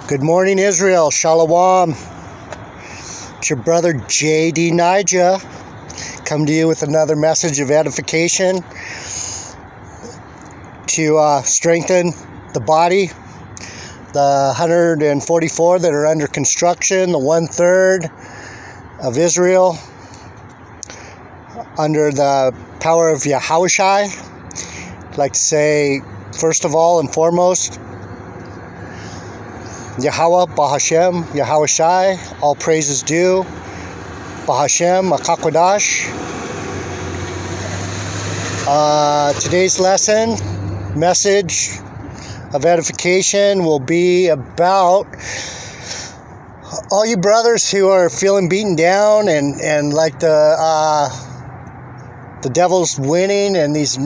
Good morning, Israel. Shalom. It's your brother J.D. Nija. Come to you with another message of edification to strengthen the body. The 144 that are under construction, the 1/3 of Israel under the power of Yawaha. I'd like to say, first of all and foremost, Yahawa, Bahashem, Yahawashai, all praises due. Bahashem, Akakwadash. Today's lesson, message of edification will be about all you brothers who are feeling beaten down and like the devil's winning, and these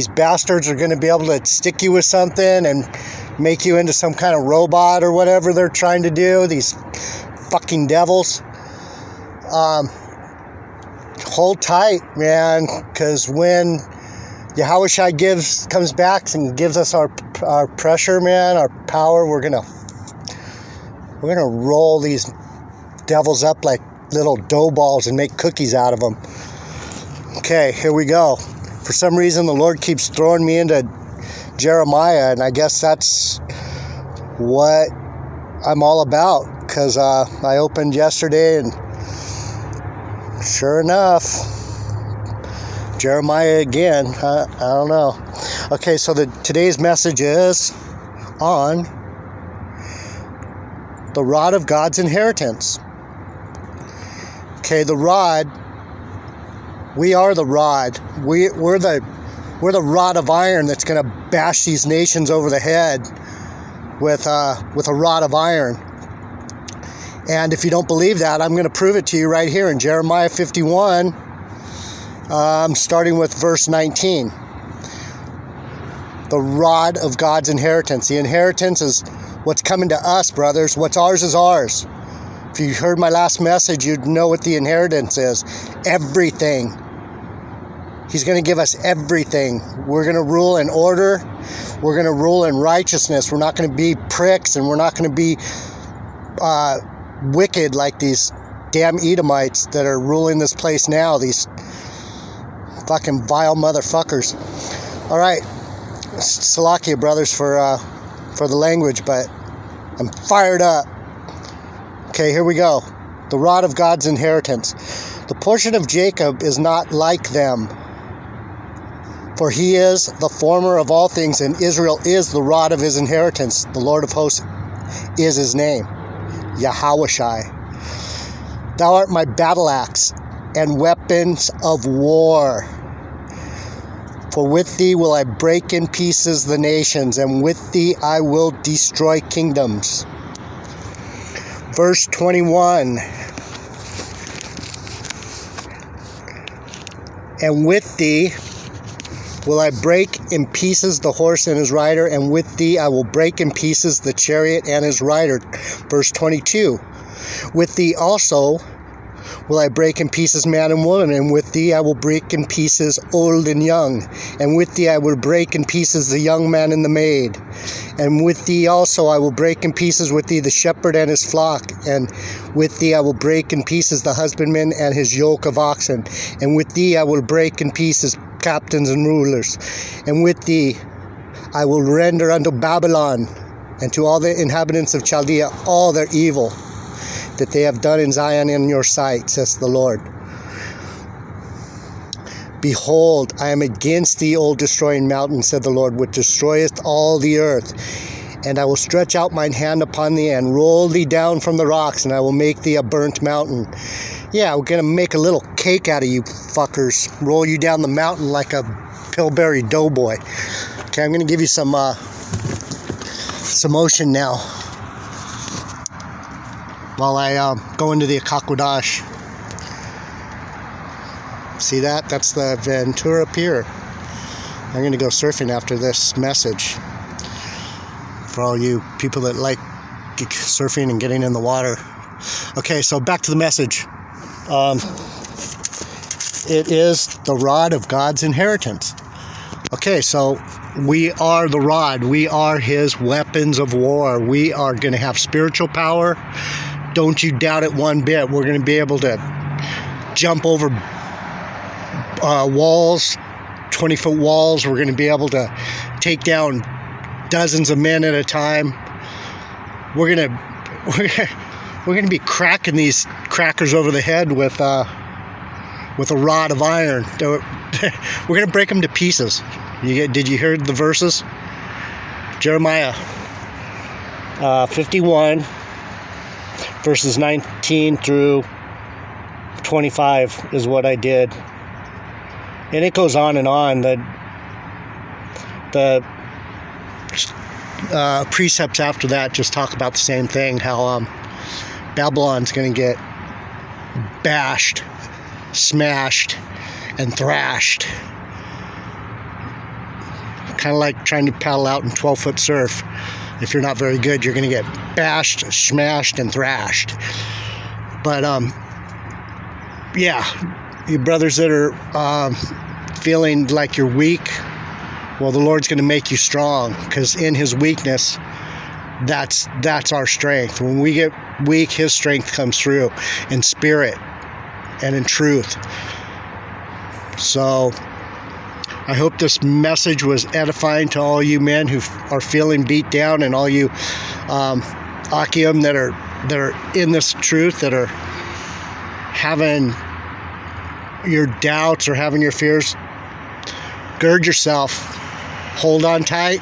bastards are going to be able to stick you with something and make you into some kind of robot or whatever they're trying to do, these fucking devils. Hold tight, man, because when Yahushua comes back and gives us our pressure, man, our power, we're gonna roll these devils up like little dough balls and make cookies out of them. Okay, here we go. For some reason, the Lord keeps throwing me into Jeremiah, and I guess that's what I'm all about, because I opened yesterday, and sure enough, Jeremiah again. I don't know. Okay, so today's message is on the rod of God's inheritance. Okay, the rod. We are the rod. We're the rod of iron that's going to bash these nations over the head with a rod of iron. And if you don't believe that, I'm going to prove it to you right here in Jeremiah 51, starting with verse 19. The rod of God's inheritance. The inheritance is what's coming to us, brothers. What's ours is ours. If you heard my last message, you'd know what the inheritance is. Everything. He's going to give us everything. We're going to rule in order. We're going to rule in righteousness. We're not going to be pricks, and we're not going to be wicked like these damn Edomites that are ruling this place now. These fucking vile motherfuckers. All right. Salakia, brothers, for the language, but I'm fired up. Okay, here we go. The rod of God's inheritance. The portion of Jacob is not like them, for he is the former of all things, and Israel is the rod of his inheritance. The Lord of hosts is his name, Yahawashai. Thou art my battle axe and weapons of war. For with thee will I break in pieces the nations, and with thee I will destroy kingdoms. Verse 21. And with thee will I break in pieces the horse and his rider, and with thee I will break in pieces the chariot and his rider. Verse 22. With thee also will I break in pieces man and woman, and with thee I will break in pieces old and young, and with thee I will break in pieces the young man and the maid, and with thee also I will break in pieces with thee the shepherd and his flock, and with thee I will break in pieces the husbandman and his yoke of oxen, and with thee I will break in pieces captains and rulers, and with thee I will render unto Babylon and to all the inhabitants of Chaldea all their evil that they have done in Zion in your sight, says the Lord. Behold, I am against thee, O destroying mountain, said the Lord, which destroyeth all the earth. And I will stretch out mine hand upon thee, and roll thee down from the rocks, and I will make thee a burnt mountain. Yeah, we're going to make a little cake out of you fuckers. Roll you down the mountain like a Pillsbury Doughboy. Okay, I'm going to give you some motion now, while I go into the Akakwadash. See that? That's the Ventura Pier. I'm going to go surfing after this message. For all you people that like surfing and getting in the water. Okay, so back to the message. It is the rod of God's inheritance. Okay, so We are the rod. We are his weapons of war. We are going to have spiritual power. Don't you doubt it one bit. We're going to be able to jump over walls, 20-foot walls. We're going to be able to take down dozens of men at a time. We're going to be cracking these crackers over the head with a rod of iron. We're going to break them to pieces. Did you hear the verses? Jeremiah 51, verses 19 through 25 is what I did. And it goes on and on. The precepts after that just talk about the same thing, how Babylon's going to get bashed, smashed, and thrashed. Kind of like trying to paddle out in 12-foot surf. If you're not very good, you're going to get bashed, smashed, and thrashed. But yeah, you brothers that are feeling like you're weak, well, the Lord's going to make you strong, because in his weakness, that's our strength. When we get weak, his strength comes through in spirit and in truth. So I hope this message was edifying to all you men who are feeling beat down, and all you Akim that are in this truth, that are having your doubts or having your fears. Gird yourself, hold on tight,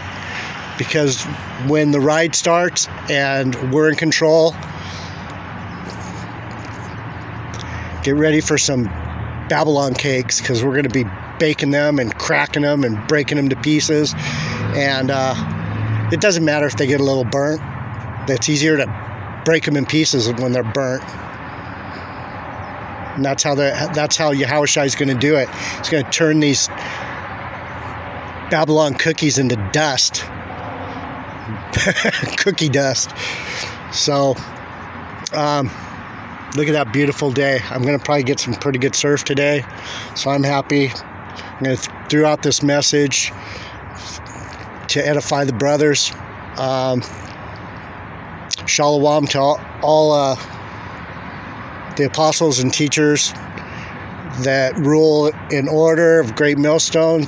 because when the ride starts and we're in control, get ready for some Babylon cakes, because we're going to be baking them and cracking them and breaking them to pieces. And it doesn't matter if they get a little burnt. It's easier to break them in pieces when they're burnt. And that's how Yahushua is going to do it. He's going to turn these Babylon cookies into dust. Cookie dust. So look at that beautiful day. I'm going to probably get some pretty good surf today, so I'm happy. I'm going to throw out this message to edify the brothers. Shalom to all the apostles and teachers that rule in order of Great Millstone.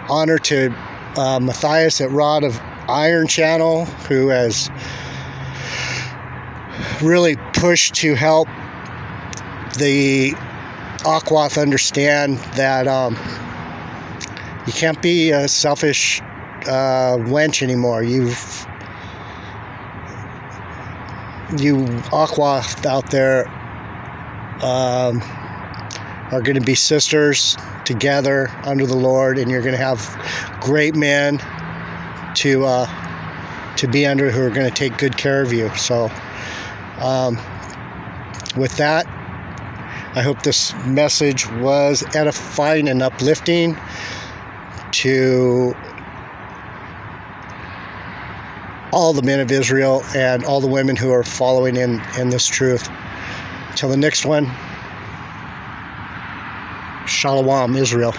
Honor to Matthias at Rod of Iron Channel, who has really pushed to help the Aquath understand that you can't be a selfish wench anymore. You Aquath out there are going to be sisters together under the Lord, and you're going to have great men to be under, who are going to take good care of you. So with that, I hope this message was edifying and uplifting to all the men of Israel and all the women who are following in this truth. Till the next one, Shalom, Israel.